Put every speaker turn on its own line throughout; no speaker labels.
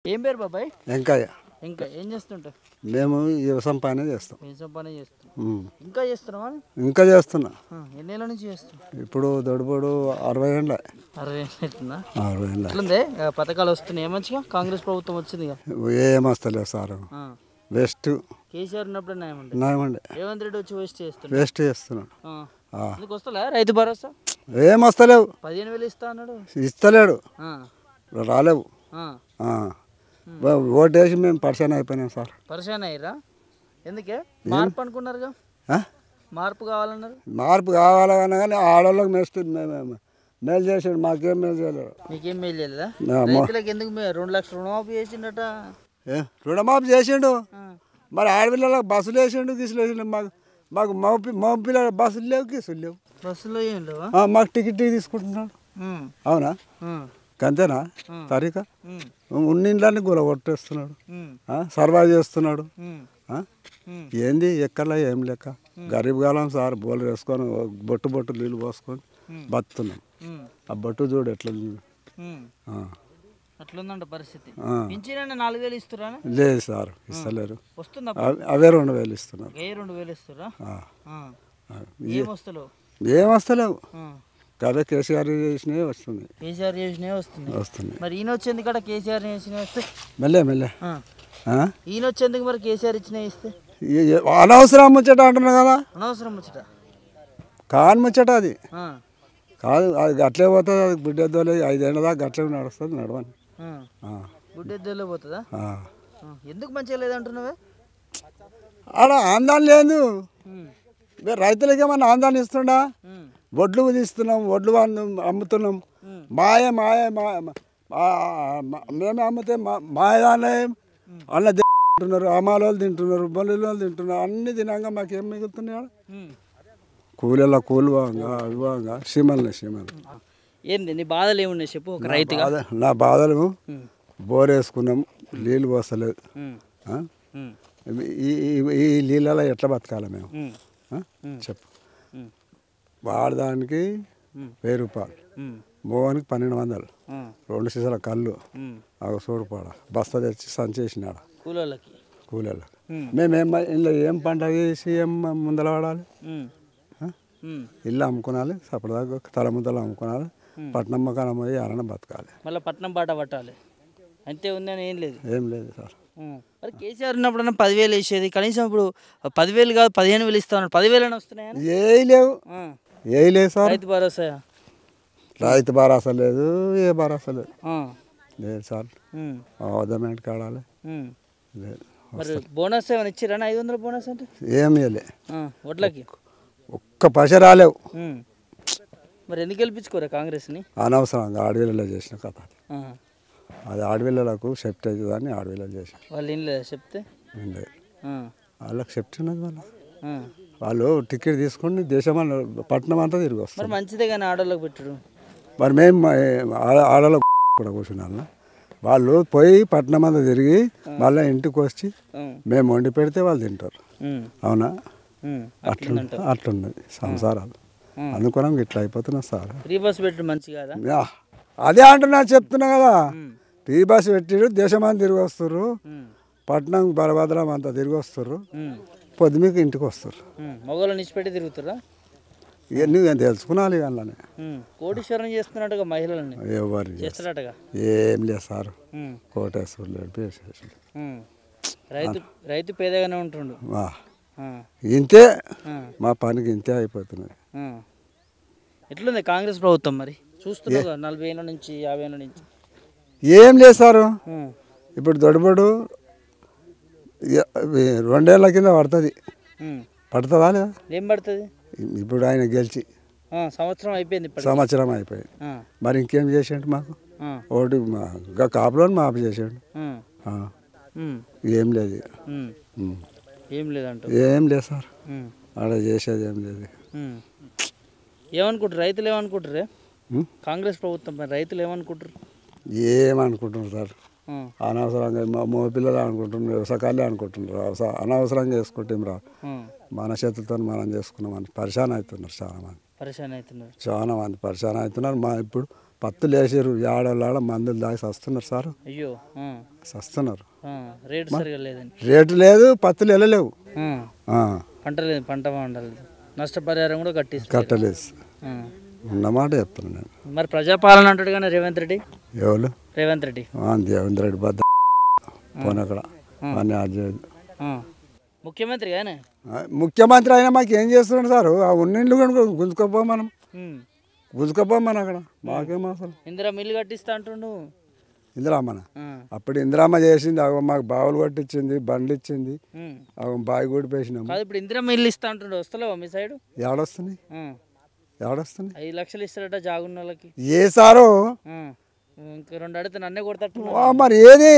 ఏం పేరు బాబాయ్?
వెంకయ్య.
ఇంకా ఏం చేస్తుంటావు?
మేము వ్యవసాయం పని చేస్తాం.
వ్యవసాయం పని చేస్తున్నాం. ఇంకా చేస్తున్నావా?
ఇంకా చేస్తున్నా.
ఎన్నేళ్ళ నుంచి చేస్తున్నావు?
ఇప్పుడు దొడుబడు 60 ఏళ్ళ.
60 ఏళ్ళు అవుతుందా?
60 ఏళ్ళ.
ఎట్లుంది? పథకాలు వస్తున్నాయి మంచిగా? కాంగ్రెస్ ప్రభుత్వం వచ్చింది.
ఏం వస్తలేవు సార్. వేస్ట్.
కేసీఆర్ ఉన్నప్పుడు న్యాయమండి. రేవంత్ రెడ్డి వచ్చి వేస్ట్
చేస్తున్నాడు.
నీకు వస్తలే రైతు భరోసా?
ఏం వస్తలేవు.
15,000 ఇస్తా అన్నాడు.
ఇస్తలేడు. రాలేవు. ఓటేసి మేము పరిశాన్ అయిపోయినాం సార్.
పరిశాన్ అయ్యారా? ఎందుకే? మార్పు అనుకున్నారుగా. మార్పు కావాలన్నారు.
మార్పు కావాలన్నా కానీ ఆడవాళ్ళకి మేలు చేసాడు. మాకేం మేలు చేయలేదు.
మీకేం మేలు చేయలేదా? రైతులకు ఎందుకు 2 లక్షల రుణమాఫీ చేసిండట?
రుణమాఫీ చేసిండు. మరి ఆడపిల్లలకు బస్సులు వేసిండు, గిసులు వేసిండు. మాకు మా పిల్లల బస్సులు లేవు, గిసులు లేవు.
బస్సులో ఏం లేవా?
మాకు టికెట్ తీసుకుంటున్నాడు. అవునా? అంతేనా తరీకా? ఉన్నిండ్లన్నీ గుల కొట్టేస్తున్నాడు. సర్వైవ్ చేస్తున్నాడు. ఏంది ఎక్కర్లా ఏం లెక్క. గరీబ్ కాలం సార్. బోలు వేసుకొని బొట్టు నీళ్ళు పోసుకొని బతున్నాం. ఆ బొట్టు చూడు ఎట్లా
అట్లుందంట పరిస్థితి. 4,000 ఇస్తురా?
లేదు సార్, ఇస్తలేరు.
వస్తుందా?
అవే 2,000 ఇస్తున్నారు.
2,000 ఇస్తురా?
ఏం వస్తలేవు. కదా కేసీఆర్ చేసినవి వస్తుంది.
కేసీఆర్ చేసినవి వస్తుంది. మరి ఈయన వచ్చేందుకు కూడా కేసీఆర్ చేసినవి వస్తే
మెల్లె
ఈయన వచ్చేందుకు మరి కేసీఆర్ ఇచ్చినవి ఇస్తే
అనవసరం ముచ్చట అంటున్నా కదా.
అనవసరం ముచ్చట
కాని ముచ్చట అది కాదు. అది గట్లే పోతుంది. అది గుడ్డెద్దోలే 5 ఏళ్ళ దాకా గట్లే నడుస్తుంది. నడవని
గుడ్డెద్దోలే పోతుందా? ఎందుకు మంచిగా లేదంటున్నావే?
ఆడ ఆందోళన లేదు. రైతులకి ఏమన్నా ఆందోళన ఇస్తుండా? వడ్లు తీస్తున్నాం, వడ్లు అమ్ముతున్నాం. మాయ మేమే అమ్మితే మాయదానే అన్న తింటున్నారు, అమ్మాలోళ్ళు తింటున్నారు, బొల్లిలో తింటున్నారు. అన్ని తినాక మాకేం మిగులుతున్నాయి? కూలీల కూలివాంగా అవివాంగా సీమల్ని.
ఏంది నీ బాధలు ఏమున్నాయి చెప్పు ఒక రైతుగా.
నా బాధలు బోర్ వేసుకున్నాం, నీళ్ళు పోసలేదు. ఈ నీళ్ళలో ఎట్లా బతకాలి మేము చెప్పు. వాడదానికి 1000 రూపాయలు, మోగానికి 1200, 2 సీసాల కళ్ళు, సోడుపాడ బస్తా తెచ్చి సంచేసినాడ కూలీళ్ళకి. మేమేం ఇలా ఏం పంట వేసి ఏం ముందల పడాలి? ఇల్లు అమ్ముకోవాలి, సపడదాకా తల ముద్దలు అమ్ముకోవాలి, పట్నం మకానం పోయి ఎవరైనా బతకాలి.
మళ్ళీ పట్నం బాట పట్టాలి అంతే ఉందని ఏం లేదు
సార్.
మరి కేసీఆర్ ఉన్నప్పుడన్నా 10,000 వేసేది. కనీసం ఇప్పుడు 10,000 కాదు 15,000 ఇస్తా ఉన్నాడు. 10,000 వస్తున్నాయా?
ఏ లేవు సార్.
రైతు భరోసా
లేదు, ఏ భరోసా లేదు సార్. అవదమేంటి కాడాలి.
మరి బోనస్ ఏమైనా ఇచ్చిరా? 500 బోనస్ అంటే
ఏం ఇవ్వలే.
వడ్లకి
ఒక్క పైస రాలేవు.
మరి ఎందుకు గెలిపించుకోరా కాంగ్రెస్ని?
అనవసరంగా ఆడవిళ్ళలో చేసిన కథ అది. ఆడవిళ్ళలకు సెప్ట్ అవుతుందని ఆడవిళ్ళలు చేశారు.
వాళ్ళు ఏం లేదు చెప్తే
వాళ్ళకి సెప్ట్ ఉన్నది. వాళ్ళు టికెట్ తీసుకొని దేశం పట్టణం అంతా తిరిగి వస్తారు.
మరి మంచిదే కానీ ఆడోళ్ళకి పెట్టడు.
మరి మేము ఆడోళ్ళకు కూడా కూర్చున్నాను. వాళ్ళు పోయి పట్టణం అంతా తిరిగి మళ్ళీ ఇంటికి వచ్చి మేము వండి పెడితే వాళ్ళు తింటారు. అవునా? అట్లున్నది సంసారాలు. అందుకని ఇట్లా అయిపోతున్నా సార్.
ఫ్రీ బస్ పెట్టి మంచి కదా.
అదే అంటున్నా, చెప్తున్నా కదా. ఫ్రీ బస్ పెట్టిరు, దేశం అంతా తిరిగి వస్తారు. పట్నం బలభద్రం అంతా తిరిగి వస్తారు. పొద్దుమీకు ఇంటికి వస్తారు.
మగవాళ్ళు నిచ్చిపెట్టి తిరుగుతారా?
ఇవన్నీ తెలుసుకున్నాను. ఇవన్నీ
కోటీశ్వరం చేస్తున్నట్టుగా మహిళలని
ఎవరు
చేస్తున్నట్టుగా
ఏం లేదు సార్. కోటేశ్వరుడు
రైతు పేదగానే ఉంటుండు.
ఇంతే మా పనికి ఇంతే అయిపోతున్నది.
ఎట్లుంది కాంగ్రెస్ ప్రభుత్వం మరి? చూస్తున్నా 40 ఏళ్ళ నుంచి 50 ఏళ్ళ నుంచి
ఏం లేదు సారు. ఇప్పుడు దొడబడు 2 ఏళ్ళ కింద పడుతుంది. పడుతుందా లేదా?
ఏం పడుతుంది?
ఇప్పుడు ఆయన గెలిచి
సంవత్సరం అయిపోయింది.
మరి ఇంకేం చేసాడు మాకు? ఒకటి కాపులో మాపు చేసాడు. ఏం లేదు. ఏం లేదు సార్. అలా చేసేది ఏం లేదు.
ఏమనుకుంటారు రైతులు? ఏమనుకుంటారు కాంగ్రెస్ ప్రభుత్వం రైతులు ఏమనుకుంటారు?
ఏమనుకుంటున్నారు సార్? అనవసరంగా మా పిల్లలు అనుకుంటున్నారు, వ్యవసాయాలే అనుకుంటున్నారు. అనవసరంగా చేసుకుంటాం రా. మన చేతులతో మనం చేసుకున్నామని పరిశాన్ అవుతున్నారు చాలా మంది.
పరిశాన్ అవుతున్నారు.
చాలా మంది పరిశాన్ అవుతున్నారు. ఇప్పుడు పత్తులు వేసారు ఆడ మందులు దాగి వస్తున్నారు సార్.
అయ్యో
వస్తున్నారు.
రేటు సరిగా లేదండి.
రేటు లేదు, పత్తులు వెళ్ళలేవు,
పంట లేదు, పంట బాగుండలేదు, నష్టపరిహారం కూడా
కట్టలేదు. ఉన్నమాట చెప్తున్నాను నేను.
మరి ప్రజాపాలన అంటాడు కానీ రేవంత్ రెడ్డి.
ఎవరు?
రేవంత్ రెడ్డి.
రేవంత్ రెడ్డి బద్ద పోనక్కడ
ముఖ్యమంత్రి కానీ
ముఖ్యమంత్రి అయినా మాకు ఏం చేస్తున్నాడు సార్? ఆ ఉన్నిండ్లు కనుక గుంజుకోపో మనం, గుంజుకోపోమని అక్కడ మాకేమో అసలు.
ఇందిరమ్మ ఇల్లు కట్టిస్తా అంటుండు.
ఇందిరామ్మన అప్పుడు ఇందిరామ్మ చేసింది, అగో మాకు బావులు కట్టించింది, బండ్లు ఇచ్చింది, అగో బావి కూడా పేసినాము.
ఇప్పుడు ఇందిరమ్మ ఇల్లు ఇస్తా అంటుండు, వస్తలేవా మీ సైడ్?
ఏడొస్తుంది, ఏడొస్తుంది.
5 లక్షలు ఇస్తారట జాగున్న వాళ్ళకి.
ఏ సారు?
ఇంకా 2 అడిగితే నన్నే కొడతట్టు.
మరి ఏది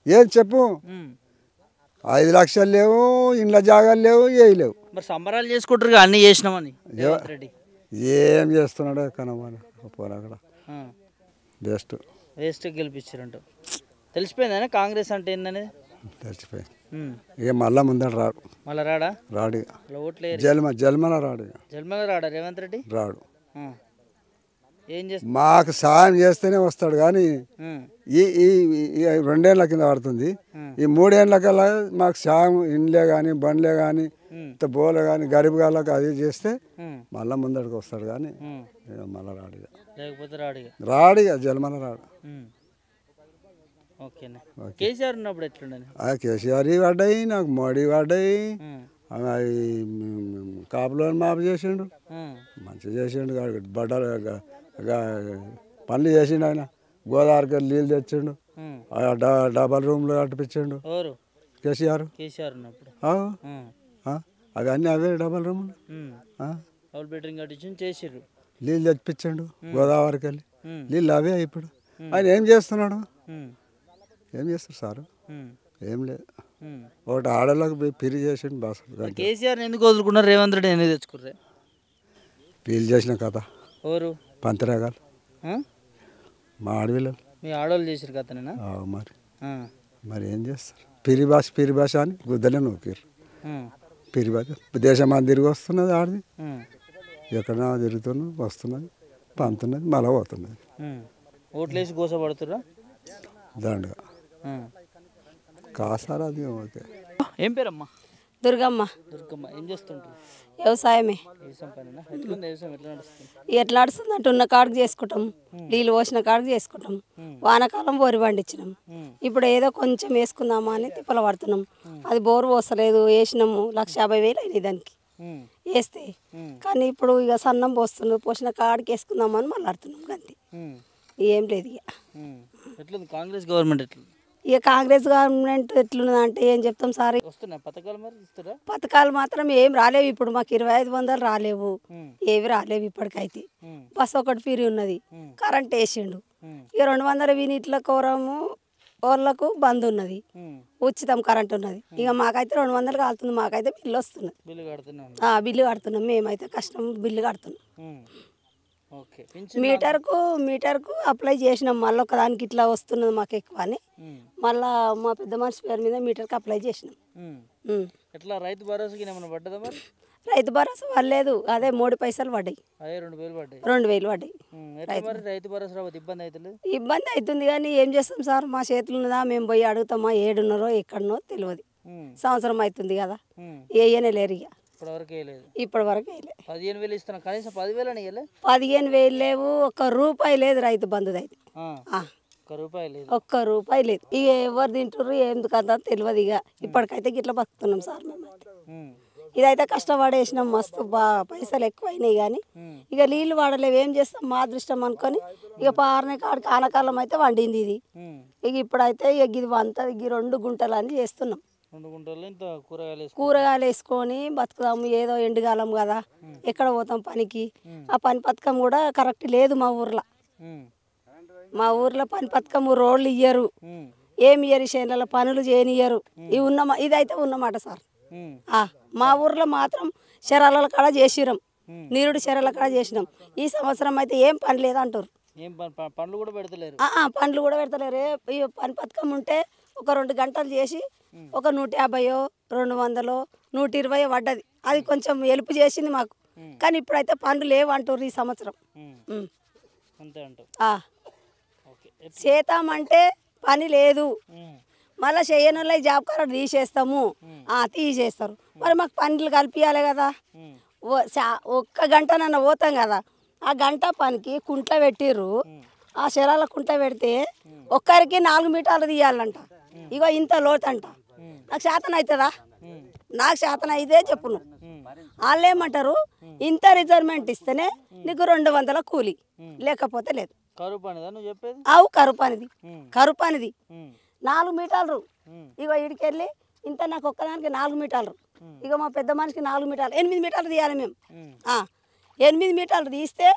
ఏది చెప్పు? 5 లక్షలు లేవు, ఇండ్ల జాగాలు లేవు, ఏవి లేవు.
మరి సంబరాలు చేసుకుంటారు అన్నీ చేసినామని. రెడ్డి
ఏం చేస్తున్నాడు కనమని అక్కడ
వేస్ట్ గెలిపించారంట. తెలిసిపోయిందా కాంగ్రెస్ అంటే ఏందనేది?
తెలిసిపోయింది. ఇక మళ్ళా ముందర రాడు.
మళ్ళా రాడా?
రాడు.
ఓట్లే
జల్మల రాడు.
జల్మల రాడా రేవంత్ రెడ్డి?
రాడు.
ఏం చేస్తా
మాకు సాయం చేస్తేనే వస్తాడు కానీ ఈ 2 ఏళ్ళ కింద పడుతుంది. ఈ 3 ఏళ్ళ కల్లా మాకు సాయం ఇండ్లే కానీ బండ్లే కానీ బోలే కానీ గరీబ్ గాళ్ళకి అది చేస్తే మళ్ళా ముందడికి వస్తాడు కానీ మళ్ళీ రాడు.
లేకపోతే
రాడు. జల్మల రాడు.
కేసీఆర్ ఉన్నప్పుడు ఎట్లుండని?
కేసీఆర్ పడ్డాయి, నాకు మోడీ పడ్డాయి, కాపులో మాపు చేసిండు, మంచిగా చేసిండు, బట్టలు పనులు చేసిండు. ఆయన గోదావరికి నీళ్ళు తెచ్చిండు, డబల్ రూమ్లు కట్టిపించిండు కేసీఆర్. అవన్నీ అవే డబల్ రూమ్లు
చేసిర్రు,
నీళ్ళు తెప్పించండు గోదావరికి వెళ్ళి. నీళ్ళు అవే ఇప్పుడు. ఆయన ఏం చేస్తున్నాడు? ఏం చేస్తారు సార్? ఏం లేదు. ఒకటి ఆడలకు పిరి చేసిండు బాస్.
కేసీఆర్ ఎందుకు వదులుకున్నారు, రేవంత్ రెడ్డి ఎందుకు తెచ్చుకుర్రే?
పీలు చేసిన కథ పంతరేగాలు మా ఆడవిళ్ళు.
మీ ఆడవాళ్ళు చేసారు కథనేనా?
మరి ఏం చేస్తారు? పిరి భాష అని గుద్దలే నూకిర్రు. పిరి భాష దేశం తిరిగి వస్తున్నది, ఆడది ఎక్కడన్నా తిరుగుతున్నది, వస్తున్నది, పంతున్నది, మళ్ళా పోతున్నది.
ఓట్లేసి గోసపడుతురా
దండగా కాసారు. అది ఓకే.
ఏం పేరమ్మా?
దుర్గమ్మ.
దుర్గమ్మ ఏం చేస్తుంటారు?
వ్యవసాయమే. ఎట్లా నడుస్తుంది అంటే ఉన్న కాడికి చేసుకుంటాం, నీళ్ళు పోసిన కాడికి చేసుకుంటాం. వానకాలం బోరు పండించినాం, ఇప్పుడు ఏదో కొంచెం వేసుకుందామా అని తిప్పలు పడుతున్నాం. అది బోరు పోస్తలేదు, వేసినాము 1,50,000 అయినాయి దానికి వేస్తే. కానీ ఇప్పుడు ఇక సన్నం పోస్తున్నాం, పోసిన కాడికి వేసుకుందామని మాట్లాడుతున్నాం. అంతే, ఏం లేదు.
ఇక కాంగ్రెస్ గవర్నమెంట్ ఎట్లా?
ఇక కాంగ్రెస్ గవర్నమెంట్ ఎట్లున్నదంటే ఏం చెప్తాం సార్? పథకాలు మాత్రం ఏం రాలేవు ఇప్పుడు. మాకు 2500 రాలేవు, ఏవి రాలేవు ఇప్పటికైతే. బస్ ఒకటి ఫ్రీ ఉన్నది, కరెంట్ వేసిండు. ఇక 200 యూనిట్ల కోరము వాళ్ళకు బంద్ ఉన్నది, ఉచితం కరెంట్ ఉన్నది. ఇక మాకైతే 200 కాలుతుంది, మాకైతే బిల్లు వస్తున్నది. బిల్లు కడుతున్నాం, మేమైతే కష్టం బిల్లు కడుతున్నాం. మీటర్కు అప్లై చేసినాం, మళ్ళీ ఒకదానికి ఇట్లా వస్తున్నది మాకు ఎక్కువ అని. మళ్ళా మా పెద్ద మనిషి పేరు మీద మీటర్కి అప్లై చేసినాం.
రైతు భరోసా
రైతు భరోసా పడలేదు, అదే 3 పైసలు పడ్డాయి, 2,000 పడ్డాయి. ఇబ్బంది అవుతుంది కానీ ఏం చేస్తాం సార్? మా చేతులు ఉన్నదా, మేము పోయి అడుగుతామా? ఏడున్నారో ఎక్కడనో తెలియదు. సంవత్సరం అవుతుంది కదా, ఏయనే లేరు. ఇక ఇప్పటి వరకు
15,000 ఇస్తున్నా, కనీసం 10,000
15,000 లేవు, ₹1 లేదు రైతు బంధుది అయితే. ₹1 లేదు. ఇక ఎవరు తింటారు ఎందుకంత తెలియదు. ఇక ఇప్పటికైతే గిట్లా బతుకుతున్నాం సార్ మేమైతే. ఇదైతే కష్టపడేసినాం, మస్తు పైసలు ఎక్కువ అయినాయి కానీ ఇక నీళ్ళు వాడలేవు, ఏం చేస్తాం? మా అదృష్టం అనుకొని ఇక పారనే కాడికి ఆనకాలం అయితే వండింది ఇది. ఇక ఇప్పుడైతే ఇక ఇది అంతా 2 గుంటలు అని చేస్తున్నాం. కూరగాయలు వేసుకొని బతుకుదాము, ఏదో ఎండుగాలం కదా, ఎక్కడ పోతాం పనికి? ఆ పని పథకం కూడా కరెక్ట్ లేదు మా ఊర్లో. పని పథకం రోడ్లు ఇయ్యరు, ఏమి ఇయ్యరు, చేనుల పనులు చేయనియ్యరు. ఇదైతే ఉన్నమాట సార్. మా ఊర్లో మాత్రం చెరాల కాడ చేసినాం, నీరుడు చెరాల కాడ చేసినాం. ఈ సంవత్సరం అయితే ఏం పని లేదంటారు, పండ్లు కూడా పెడతలేరు. ఈ పని పథకం ఉంటే ఒక 2 గంటలు చేసి ఒక 150, 200, 120 పడ్డది. అది కొంచెం హెల్ప్ చేసింది మాకు. కానీ ఇప్పుడైతే పనులు లేవు అంటారు ఈ సంవత్సరం.
అంతే అంటావు. ఓకే.
చేతామంటే పని లేదు, మళ్ళీ చేయనుల్లో జాబ్ కార్డు తీసేస్తాము, తీసేస్తారు. మరి మాకు పనులు కల్పించాలి కదా. ఒక్క గంట నన్ను పోతాం కదా, ఆ గంట పనికి కుంట పెట్టిర్రు. ఆ శరాల కుంట పెడితే ఒక్కరికి 4 మీటర్లు తీయాలంట. ఇగో ఇంత లోతంట. నాకు శాతం అవుతుందా? నాకు శాతం అయితే చెప్పు నువ్వు. వాళ్ళు ఏమంటారు, ఇంత రిజర్వ్మెంట్ ఇస్తేనే నీకు 200 కూలి, లేకపోతే లేదు.
కరువు పనిదా నువ్వు చెప్పేది?
అవు కరువు పనిది, కరువు పనిది. 4 మీటర్లు. ఇగో ఇడికెళ్ళి ఇంత నాకు ఒక్కదానికి 4 మీటర్లు. ఇక మా పెద్ద మనిషికి 4 మీటర్లు, 8 మీటర్లు తీయాలి మేము. 8 మీటర్లు తీస్తే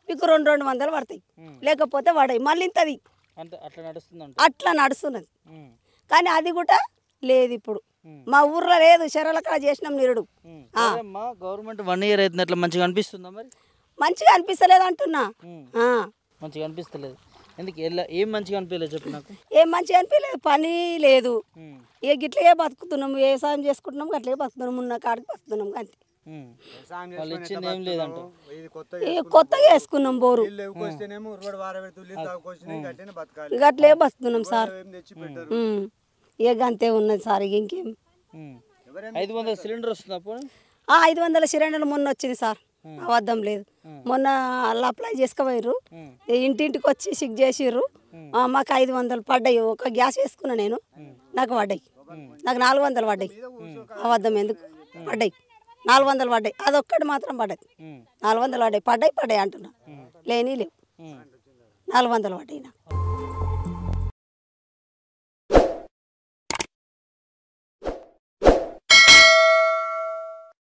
మీకు 200 పడతాయి, లేకపోతే పడాయి. మళ్ళీ ఇంతది అట్లా నడుస్తున్నది. కానీ అది కూడా లేదు ఇప్పుడు మా ఊర్లో లేదు. చెరలక్కడ చేసినాం నిరుడు.
గవర్నమెంట్ 1 ఇయర్ అవుతుంది, అట్లా మంచిగా అనిపిస్తుందా? మరి
మంచిగా అనిపిస్తలేదు అంటున్నా.
మంచిగా అనిపిస్తలేదు. ఎందుకు? ఏం మంచిగా అనిపించలేదు చెప్పు నాకు.
ఏం మంచిగా అనిపించలేదు, పని లేదు. ఏ గిట్లే బతుకుతున్నాం, వ్యవసాయం చేసుకుంటున్నాం, అట్లే బతుకుతున్నాం, ఉన్న కాడికి బతుకుతున్నాం. అంతే.
వాళ్ళు ఇచ్చింది ఏం లేదంట.
కొత్తగా వేసుకున్నాం బోరు, గట్లే బతుకుతున్నాం సార్. ఇక అంతే ఉన్నది సార్. ఇక ఇంకేం
500 సిలిండర్ వస్తుంది అప్పుడు.
500 సిలిండర్లు మొన్న వచ్చింది సార్, అబద్ధం లేదు. మొన్న వాళ్ళు అప్లై చేసుకోపోయారు, ఇంటింటికి వచ్చి చెక్ చేసిర్రు. మాకు 500 పడ్డాయి. ఒక గ్యాస్ వేసుకున్నా నేను, నాకు పడ్డాయి. నాకు 400 పడ్డాయి. అబద్ధం ఎందుకు? పడ్డాయి 400 పడ్డాయి. అదొక్కటి మాత్రం పడ్డది. 400 పడ్డాయి అంటున్నా. లేని లేవు, 400 పడ్డాయి నాకు.